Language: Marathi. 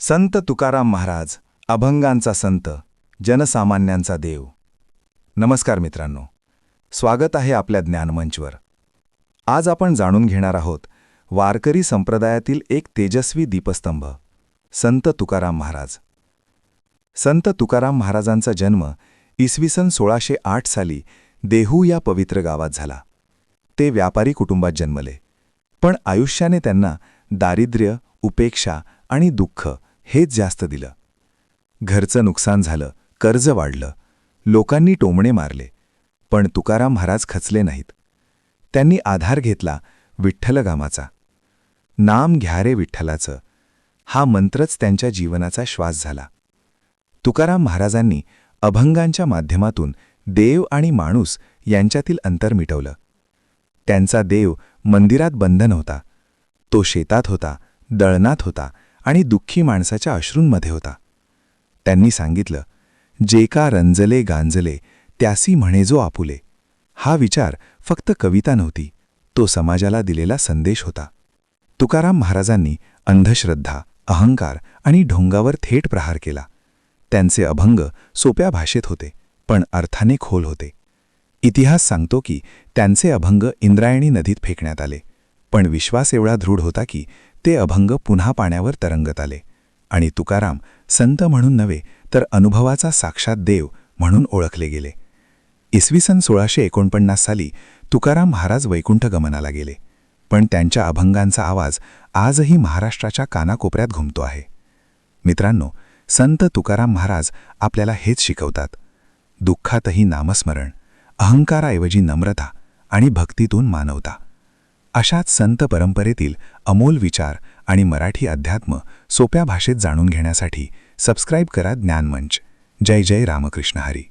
संत तुकाराम महाराज, अभंगांचा संत, जनसामान्यांचा देव. नमस्कार मित्रांनो, स्वागत आहे आपल्या ज्ञानमंचवर. आज आपण जाणून घेणार आहोत वारकरी संप्रदायातील एक तेजस्वी दीपस्तंभ, संत तुकाराम महाराज. संत तुकाराम महाराजांचा जन्म इसवी सन 1608 साली देहू या पवित्र गावात झाला. ते व्यापारी कुटुंबात जन्मले, पण आयुष्याने त्यांना दारिद्र्य, उपेक्षा आणि दुःख हेच जास्त दिलं. घरचं नुकसान झालं, कर्ज वाढलं, लोकांनी टोमणे मारले, पण तुकाराम महाराज खचले नाहीत. त्यांनी आधार घेतला विठ्ठलगामाचा. नाम घ्या रे विठ्ठलाचं, हा मंत्रच त्यांच्या जीवनाचा श्वास झाला. तुकाराम महाराजांनी अभंगांच्या माध्यमातून देव आणि माणूस यांच्यातील अंतर मिटवलं. त्यांचा देव मंदिरात बंद नव्हता, तो शेतात होता, दळणात होता आणि दुःखी माणसाच्या अश्रूंमध्ये होता. त्यांनी सांगितलं, जे का रंजले गांजले त्यासी म्हणे जो आपुले. हा विचार फक्त कविता नव्हती, तो समाजाला दिलेला संदेश होता. तुकाराम महाराजांनी अंधश्रद्धा, अहंकार आणि ढोंगावर थेट प्रहार केला. त्यांचे अभंग सोप्या भाषेत होते, पण अर्थाने खोल होते. इतिहास सांगतो की त्यांचे अभंग इंद्रायणी नदीत फेकण्यात आले, पण विश्वास एवढा दृढ होता की ते अभंग पुन्हा पाण्यावर तरंगत आले आणि तुकाराम संत म्हणून नव्हे तर अनुभवाचा साक्षात देव म्हणून ओळखले गेले. इसवी सन 1649 साली तुकाराम महाराज वैकुंठ गमनाला गेले, पण त्यांच्या अभंगांचा आवाज आजही महाराष्ट्राच्या कानाकोपऱ्यात घुमतो आहे. मित्रांनो, संत तुकाराम महाराज आपल्याला हेच शिकवतात. दुःखातही नामस्मरण, अहंकाराऐवजी नम्रता आणि भक्तीतून मानवता. अशाच संत परंपरेतील अमोल विचार आणि मराठी अध्यात्म सोप्या भाषेत जाणून घेण्यासाठी सबस्क्राईब करा ज्ञानमंच. जय जय रामकृष्ण हरी.